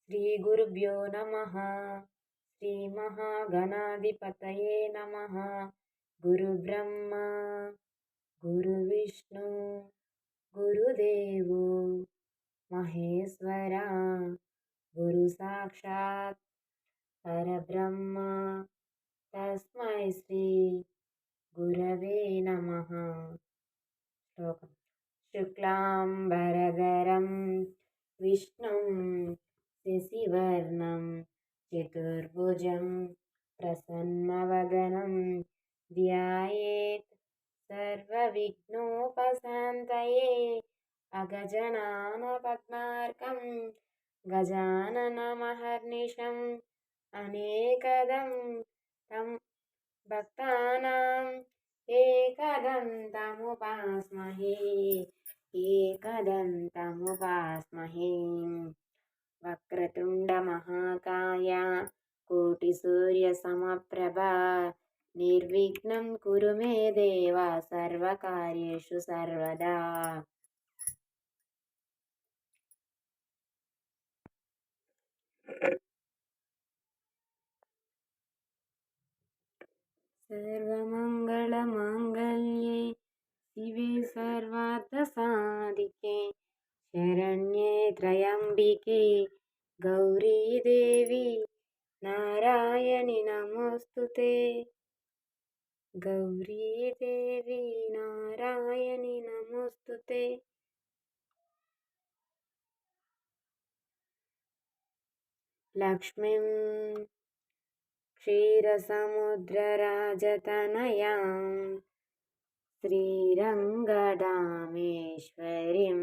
श्रीगुरुभ्यो नमः। श्रीमहागणाधिपतये नमः। गुरुब्रह्मा गुरुविष्णु गुरुदेवो महेश्वरा गुरुसाक्षात् परब्रह्म तस्मै श्री गुरवे नमः। श्लोकम् शुक्लाम्बरधरं विष्णुं शशिवर्णं चतुर्भुजं प्रसन्नवदनं ध्यायेत् सर्वविघ्नोपशान्तये अगजाननपद्मार्कं गजाननमहर्निशम् अनेकदं तं भक्तानां एकदन्तमुपास्महे वक्रतुण्डमहाकाय कोटिसूर्यसमप्रभा निर्विघ्नं कुरु मे देव सर्वकार्येषु सर्वदा। सर्वमङ्गलमाङ्गल्ये शिवे सर्वार्थसाधिके शरण्ये त्र्यम्बिके गौरी देवी नारायणि नमोस्तुते। गौरी देवी नारायणि नमोस्तुते। लक्ष्मीं क्षीरसमुद्रराजतनयां श्रीरङ्गदामेश्वरीं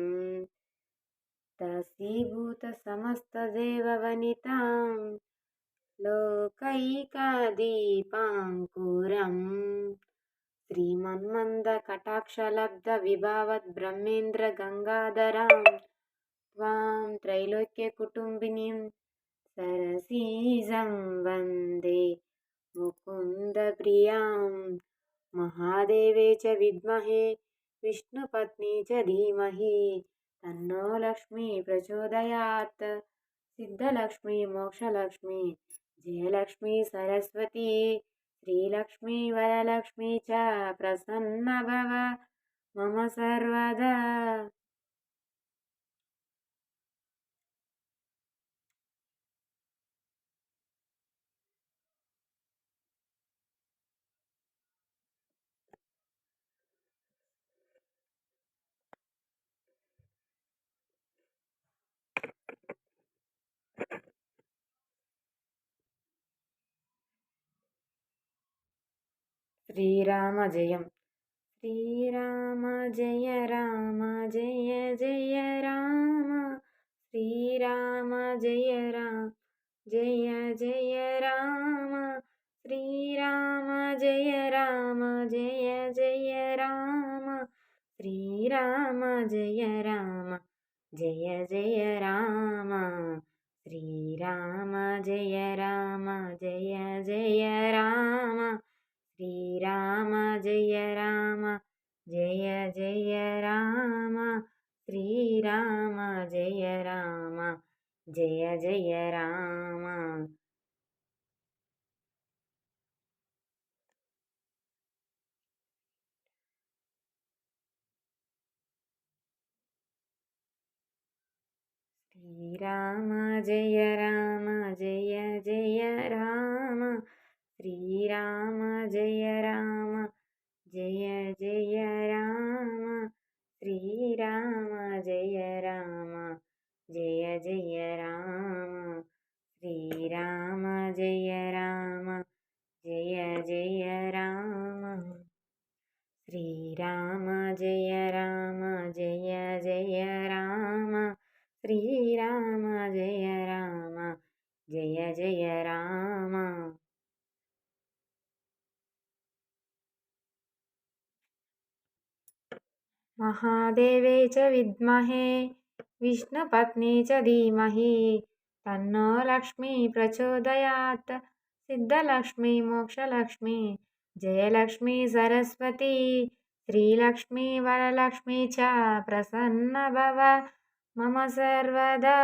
दासीभूतसमस्तदेववनितां लोकैकदीपाङ्कुरं श्रीमन्मन्दकटाक्षलब्धविभावद्ब्रह्मेन्द्रगङ्गाधरां त्वां त्रैलोक्यकुटुम्बिनीं सरसीजं वन्दे मुकुन्दप्रियां। महादेवे च विद्महे विष्णुपत्नी च धीमहि तन्नो लक्ष्मी प्रचोदयात्। सिद्धलक्ष्मी मोक्षलक्ष्मी जयलक्ष्मी सरस्वती श्रीलक्ष्मी वरलक्ष्मी च प्रसन्ना भव मम सर्वदा। श्रीराम जयं श्रीराम जय राम जय जय राम श्रीराम जय राम जय जय राम श्रीराम जय राम जय जय राम श्रीराम जय राम जय जय राम श्रीराम जय राम जय जय राम श्रीराम जय राम जय जय राम श्रीराम जय राम जय जय राम। श्रीराम जय राम जय जय राम श्रीराम जय राम जय जय राम श्रीराम जय राम जय जय राम श्रीराम जय राम जय जय राम श्रीराम जय राम जय जय राम श्रीराम जय राम जय जय राम। महादेवे च विद्महे विष्णुपत्नी च धीमहि तन्नो लक्ष्मी प्रचोदयात्। सिद्धलक्ष्मी मोक्षलक्ष्मी जयलक्ष्मी सरस्वती श्रीलक्ष्मी वरलक्ष्मी च प्रसन्ना भव मम सर्वदा।